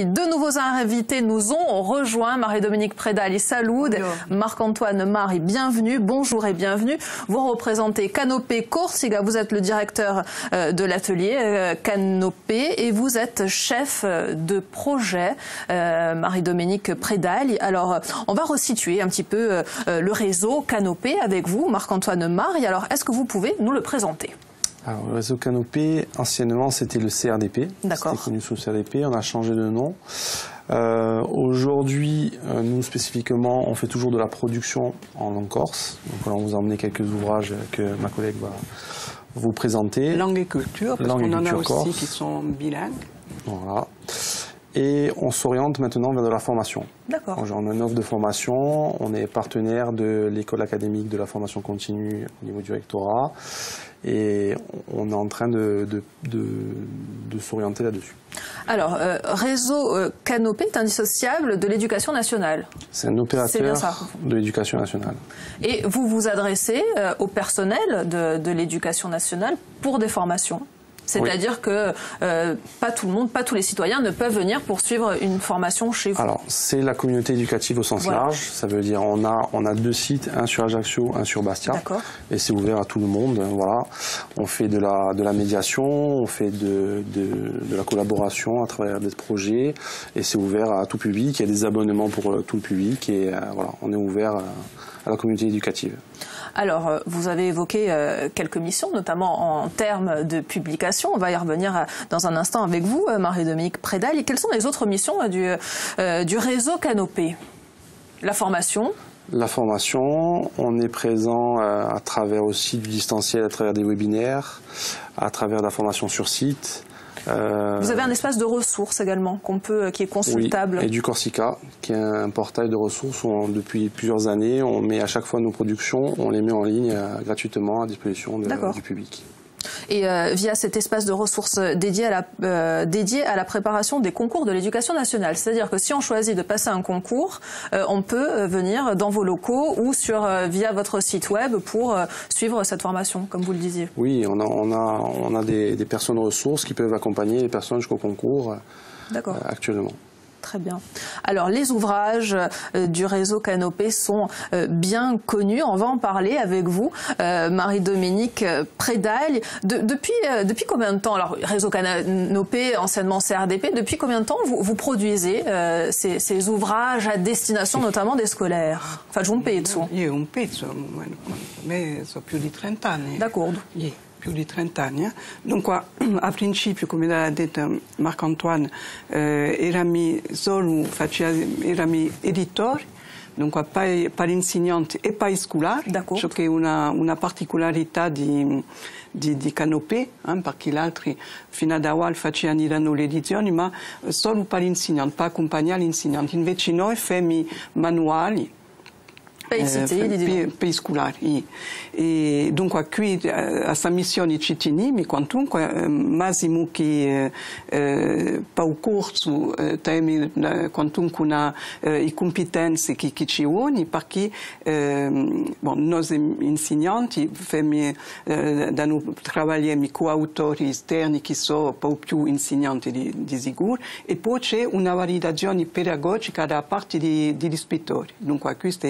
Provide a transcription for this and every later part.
Deux nouveaux invités nous ont rejoints, Marie-Dominique Predal, Salud, Marc-Antoine Marie, bienvenue, bonjour et bienvenue. Vous représentez Canopé Corsica, vous êtes le directeur de l'atelier Canopé et vous êtes chef de projet, Marie-Dominique Predal. Alors, on va resituer un petit peu le réseau Canopé avec vous, Marc-Antoine Marie. Alors, est-ce que vous pouvez nous le présenter ? Alors, le réseau Canopé, anciennement, c'était le CRDP. D'accord. C'était connu sous le CRDP, on a changé de nom. Aujourd'hui, nous spécifiquement, on fait toujours de la production en langue corse. Donc voilà, on vous a emmené quelques ouvrages que ma collègue va vous présenter. Langue et culture, parce qu'on en a aussi qui sont bilingues. Voilà. Et on s'oriente maintenant vers de la formation. D'accord. On a une offre de formation, on est partenaire de l'école académique de la formation continue au niveau du rectorat et on est en train de s'orienter là-dessus. Alors, réseau Canopé est indissociable de l'éducation nationale. C'est un opérateur de l'éducation nationale. Et vous vous adressez au personnel de l'éducation nationale pour des formations. C'est-à-dire que pas tout le monde, pas tous les citoyens ne peuvent venir poursuivre une formation chez vous. Alors, c'est la communauté éducative au sens large. Ça veut dire on a deux sites, un sur Ajaccio, un sur Bastia. Et c'est ouvert à tout le monde. Voilà. On fait de la médiation, on fait de la collaboration à travers des projets. Et c'est ouvert à tout public. Il y a des abonnements pour tout le public. Et voilà, on est ouvert à la communauté éducative. Alors, vous avez évoqué quelques missions, notamment en termes de publication. On va y revenir dans un instant avec vous, Marie-Dominique Predal. Et quelles sont les autres missions du réseau Canopé? La formation. La formation, on est présent à travers aussi du distanciel, à travers des webinaires, à travers la formation sur site. Vous avez un espace de ressources également qui est consultable. Oui, et du Corsica, qui est un portail de ressources où depuis plusieurs années, on met à chaque fois nos productions, on les met en ligne gratuitement à disposition du public. Et via cet espace de ressources dédié à la préparation des concours de l'éducation nationale. C'est-à-dire que si on choisit de passer un concours, on peut venir dans vos locaux ou via votre site web pour suivre cette formation, comme vous le disiez. Oui, on a des personnes ressources qui peuvent accompagner les personnes jusqu'au concours actuellement. Très bien. Alors, les ouvrages du réseau Canopé sont bien connus. On va en parler avec vous, Marie-Dominique Predal. Depuis combien de temps, alors, réseau Canopé, anciennement CRDP, depuis combien de temps vous produisez ces ouvrages à destination notamment des scolaires? Faccio un pezzo. Un pezzo, mais ça più di 30 anni. D'accordo. Più di 30 anni. Dunque, a principio, come l'ha detto Marc-Antoine, erami editori, dunque per insegnanti e per scolari, ciò che è una particolarità di Canopé, perché gli altri fino ad ora facevano le edizioni, ma solo per l'insegnante, per accompagnare l'insegnante. Invece noi facciamo manuali. Per scolari. E dunque qui a sta missione ci teniamo, quantunque Massimo che per il corso temi quantunque le competenze che ci vuole, perché noi insegnanti lavoriamo con autori esterni che sono un po' più insegnanti di sicuro, e poi c'è una validazione pedagogica da parte degli ispettori. Dunque questo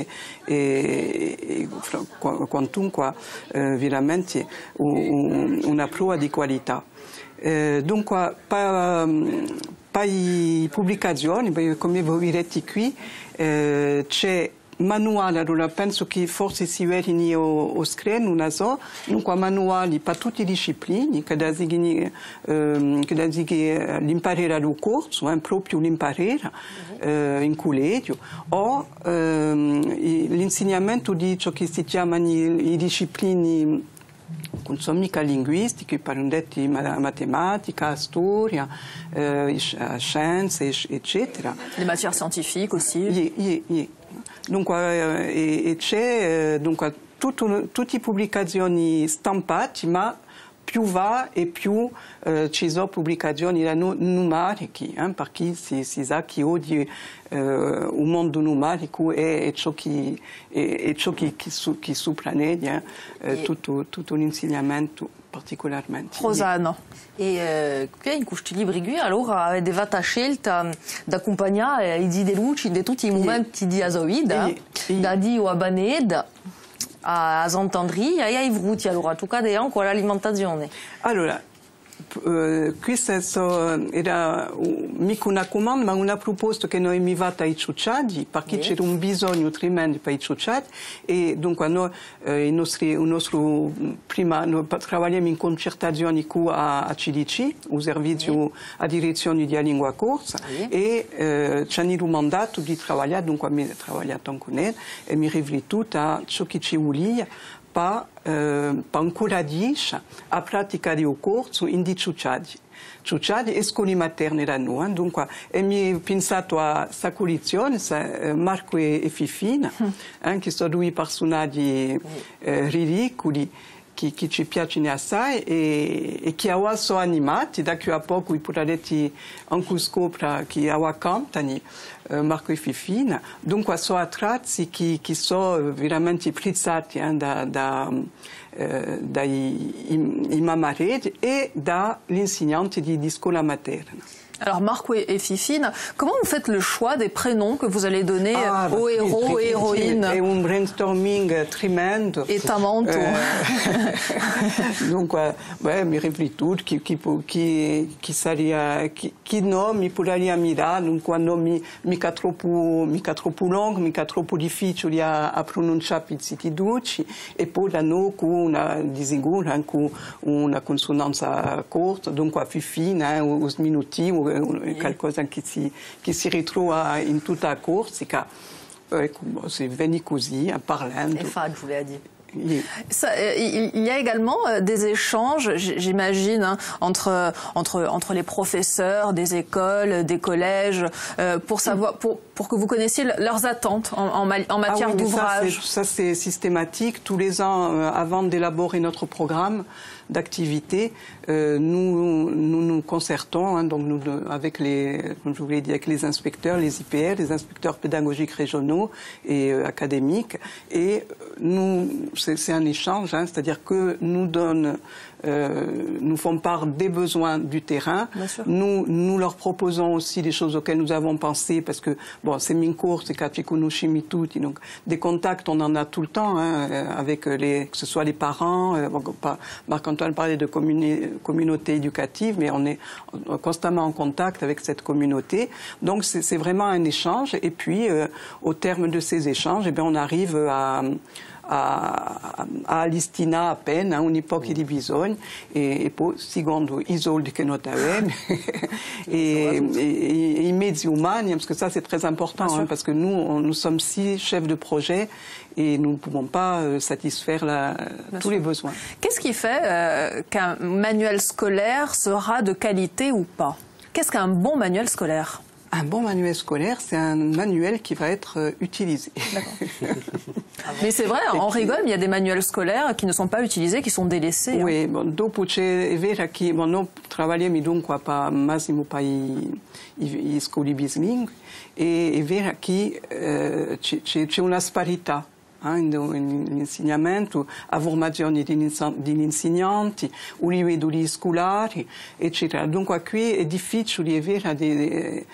quantunque veramente una prova di qualità. Dunque, per le pubblicazioni, come voi vedete qui, c'è manuale, allora penso che forse si vede o screen, non so, dunque manuali per tutte le discipline, che da l'imparare al corso, proprio l'imparare in collegio, o l'insegnamento di ciò che si chiamano le discipline non sono mica linguistiche, parliamo di matematica, storia, scienze, eccetera. Les matières scientifiques aussi. Dunque, c'è tutte pubblicazioni stampate, ma più va e più ci sono pubblicazioni numeriche, perché si sa che oggi il mondo numerico è ciò che sopravviene, tutto l'insegnamento particolarmente. Rosanna. E qui in questi libri qui allora avete scelta di accompagnare i deluci di tutti i momenti di sua vita, da Dio a Baned a Sant'Andri e ai Vruti, allora tu cade anche l'alimentazione. Allora, questa era mica una comanda, ma una proposta che noi abbiamo fatto ai ciucciati, perché c'era un bisogno tremendo per i ciucciati e dunque noi, prima noi lavoriamo in concertazione con a CDC, il servizio a direzione di lingua corsa, e ci hanno mandato di lavorare, dunque mi ho lavorato con lei e mi ho riflettuto a ciò che ci vuole per incoraggiare a praticare il corso in di ciucciati. Ciucciati e scuole materne da noi, dunque mi ho pensato a questa collezione, Marco e Fifina, che sono due personaggi ridicoli che ci piacciono assai e che ora sono animati, da qui a poco potete anche scoprire che ora cantano Marco e Fifina, dunque sono attratti che sono veramente apprezzati dai mamareti e dagli insegnanti di scuola materna. Alors Marco et Fifine, comment vous faites le choix des prénoms que vous allez donner aux héros et héroïnes? C'est un brainstorming tremendo. Et tamanto. Donc, mi riflettuto che nome potrebbe mirare, dunque nomi mica troppo lunghi, mica troppo difficili a pronunciare pizziti dolci, e poi da noi di sicuro anche una consonanza corta, dunque Fifine, un minutino, qualcosa che si ritrova in tutta la Corsica. Ecco, se vieni così, parlando. E fa, je voulais dire. Il y a également des échanges, j'imagine, hein, entre les professeurs des écoles, des collèges, pour savoir, pour que vous connaissiez leurs attentes en matière d'ouvrage. Ça c'est systématique. Tous les ans, avant d'élaborer notre programme d'activité, nous concertons, hein, donc avec comme je vous l'ai dit, avec les inspecteurs, les IPR, les inspecteurs pédagogiques régionaux et académiques, et c'est un échange, hein, c'est-à-dire que nous font part des besoins du terrain. Nous leur proposons aussi des choses auxquelles nous avons pensé, parce que bon, c'est min cours, c'est tutti, donc des contacts on en a tout le temps, hein, avec que ce soit les parents. Marc-Antoine parlait de communauté éducative, mais on est constamment en contact avec cette communauté. Donc c'est vraiment un échange. Et puis au terme de ces échanges, eh bien, on arrive a listina appena un'epoca di bisogno e poi secondo i soldi che noi abbiamo et i mezzi umani, parce que ça c'est très important, hein, parce que nous sommes 6 chefs de projet et nous ne pouvons pas satisfaire tous les besoins. Qu'est-ce qui fait qu'un manuel scolaire sera de qualité ou pas? Qu'est-ce qu'un bon manuel scolaire? Un bon manuel scolaire, c'est un manuel qui va être utilisé. Mais c'est vrai, en rigole, il y a des manuels scolaires qui ne sont pas utilisés, qui sont délaissés. Oui, bon, dopo è vero che noi lavoriamo dunque massimo per i scuole bilingue, e è vero che c'è una sparità nell'insegnamento, a formazione degli insegnanti, o livelli scolari, eccetera. Dunque qui è difficile, è vero, di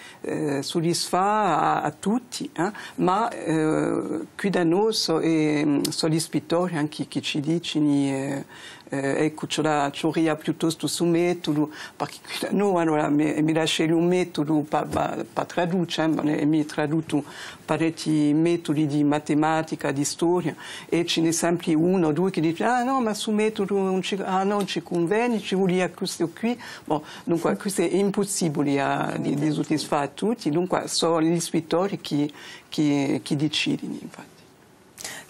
soddisfare a tutti, ma qui da noi sono gli ispettori anche che ci dicono ecco, c'è piuttosto su metodo, perché noi allora mi lasciano un metodo per tradurre, mi tradotto parecchi metodi di matematica, di storia, e ce n'è sempre uno o due che dicono ah no, ma su metodo non ci conviene, ci vuole questo qui. Bon, dunque questo è impossibile di soddisfare tutti, dunque sono gli ispettori che decidono, infatti.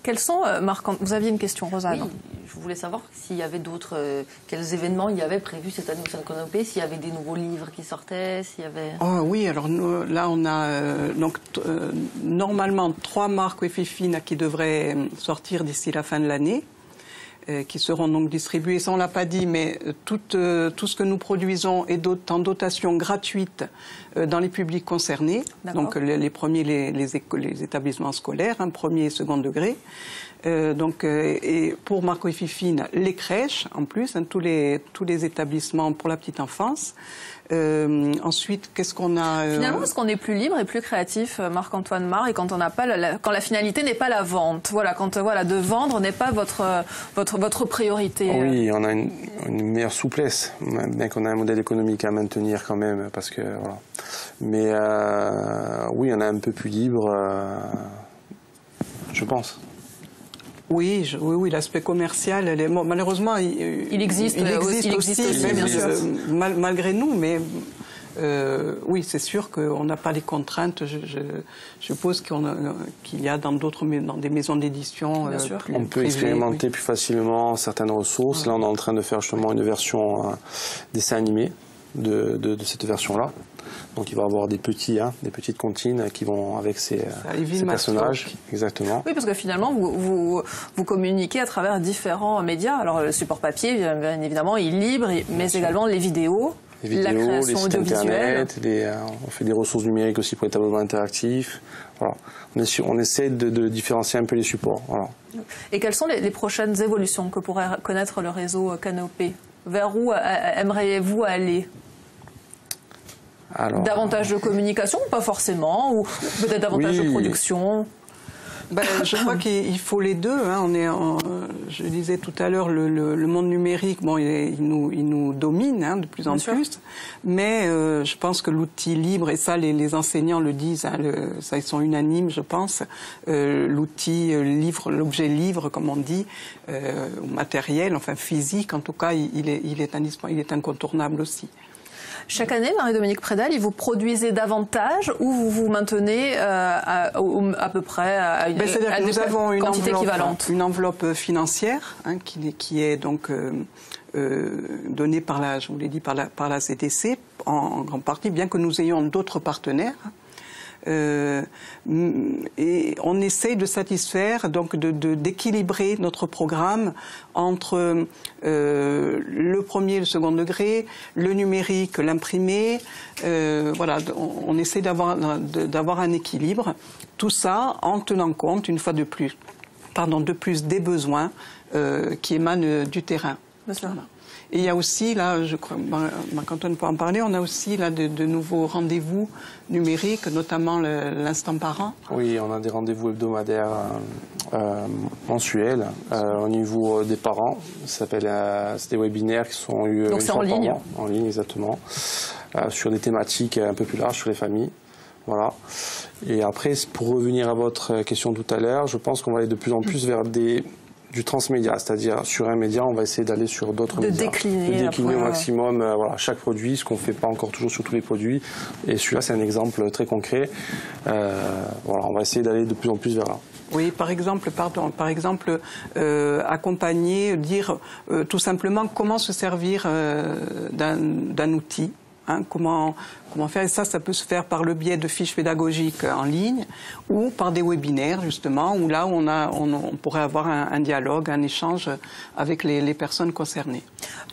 Quels sont, Marc, vous aviez une question, Rosanne? Oui, je voulais savoir s'il y avait d'autres, quels événements il y avait prévus cette année au Centre Canopé, s'il y avait des nouveaux livres qui sortaient, s'il y avait... Oh oui, alors là on a normalement 3 Marco et Fifine qui devraient sortir d'ici la fin de l'année. qui seront donc distribués. Ça, on l'a pas dit, mais tout ce que nous produisons est en dotation gratuite dans les publics concernés. Donc les premiers, les établissements scolaires, premier et second degré. Et pour Marco et Fifine, les crèches en plus, tous les établissements pour la petite enfance. Ensuite, qu'est-ce qu'on a Finalement, est-ce qu'on est plus libre et plus créatif, Marc-Antoine Mar, et quand on n'a pas quand la finalité n'est pas la vente, voilà, quand de vendre n'est pas votre priorité. Oui, on a une meilleure souplesse, bien qu'on a un modèle économique à maintenir quand même, parce que voilà. Mais oui, on est un peu plus libre, je pense. Oui, l'aspect commercial, malheureusement, il existe aussi, même, bien sûr. Malgré nous, mais oui, c'est sûr qu'on n'a pas les contraintes. Je suppose qu'il y a dans des maisons d'édition. On peut expérimenter plus facilement certaines ressources. Là, on est en train de faire justement une version dessin animé de cette version-là. Donc il va y avoir des petites comptines qui vont avec ces personnages. Exactement. Oui, parce que finalement, vous communiquez à travers différents médias. Alors le support papier, bien évidemment, il est libre, mais également les vidéos, la création les sites internet, on fait des ressources numériques aussi pour les tableaux interactifs. Voilà. On essaie de différencier un peu les supports. Voilà. Et quelles sont les prochaines évolutions que pourrait connaître le réseau Canopé? Vers où aimeriez-vous aller? Alors, davantage de communication, pas forcément, ou peut-être davantage de production? Je crois qu'il faut les deux. Je disais tout à l'heure, le monde numérique, il nous domine de plus en plus. Mais je pense que l'outil libre, et ça les enseignants le disent, ça ils sont unanimes, je pense. L'outil livre, l'objet livre, comme on dit, matériel, enfin physique, en tout cas, il est incontournable aussi. Chaque année, Marie-Dominique Prédal, vous produisez davantage ou vous vous maintenez à peu près à une quantité équivalente? Une enveloppe financière qui est donc donnée par je vous l'ai dit, par la CTC en grande partie, bien que nous ayons d'autres partenaires. Et on essaye de satisfaire, donc d'équilibrer notre programme entre le premier et le second degré, le numérique, l'imprimé. Voilà, on essaie d'avoir un équilibre. Tout ça en tenant compte, une fois de plus des besoins qui émanent du terrain. Voilà. Et il y a aussi, là, je crois, Marc-Antoine peut en parler, on a aussi là de nouveaux rendez-vous numériques, notamment l'instant parent. Oui, on a des rendez-vous hebdomadaires mensuels au niveau des parents. C'est des webinaires qui sont eus donc c'est en ligne. En ligne, exactement, sur des thématiques un peu plus larges sur les familles. Voilà. Et après, pour revenir à votre question tout à l'heure, je pense qu'on va aller de plus en plus vers du transmédia, c'est-à-dire sur un média, on va essayer d'aller sur d'autres médias. De décliner au maximum chaque produit, ce qu'on ne fait pas encore toujours sur tous les produits. Et celui-là, c'est un exemple très concret. On va essayer d'aller de plus en plus vers là. Oui, par exemple, accompagner, dire tout simplement comment se servir d'un outil. Comment faire, et ça peut se faire par le biais de fiches pédagogiques en ligne ou par des webinaires justement où là on pourrait avoir un dialogue, un échange avec les personnes concernées.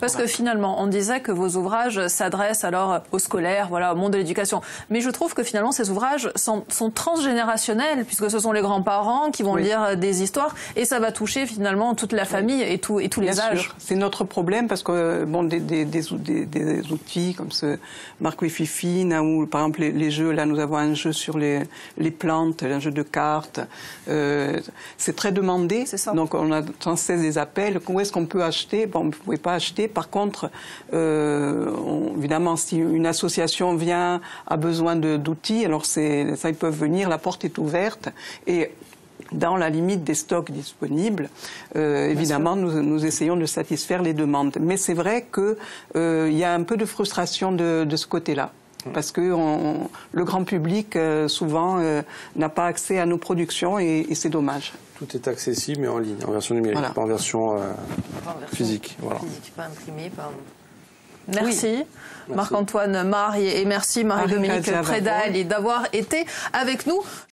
Parce que finalement on disait que vos ouvrages s'adressent alors aux scolaires, au monde de l'éducation, mais je trouve que finalement ces ouvrages sont transgénérationnels puisque ce sont les grands-parents qui vont lire des histoires et ça va toucher finalement toute la famille et tous les âges. C'est notre problème parce que des outils comme ce Marco et Fifine, ou par exemple les jeux, là nous avons un jeu sur les plantes, un jeu de cartes, c'est très demandé, donc on a sans cesse des appels, où est-ce qu'on peut acheter? Bon, vous ne pouvez pas acheter, par contre, évidemment si une association a besoin d'outils, alors ça ils peuvent venir, la porte est ouverte, et dans la limite des stocks disponibles, évidemment, nous essayons de satisfaire les demandes. Mais c'est vrai qu'il y a un peu de frustration de ce côté-là. Parce que le grand public, souvent, n'a pas accès à nos productions et c'est dommage. Tout est accessible, mais en ligne, en version numérique, pas en version physique. Voilà. Physique, pas imprimé, pas... Merci, Marc-Antoine Mar et merci Marie-Dominique Prédal d'avoir été avec nous.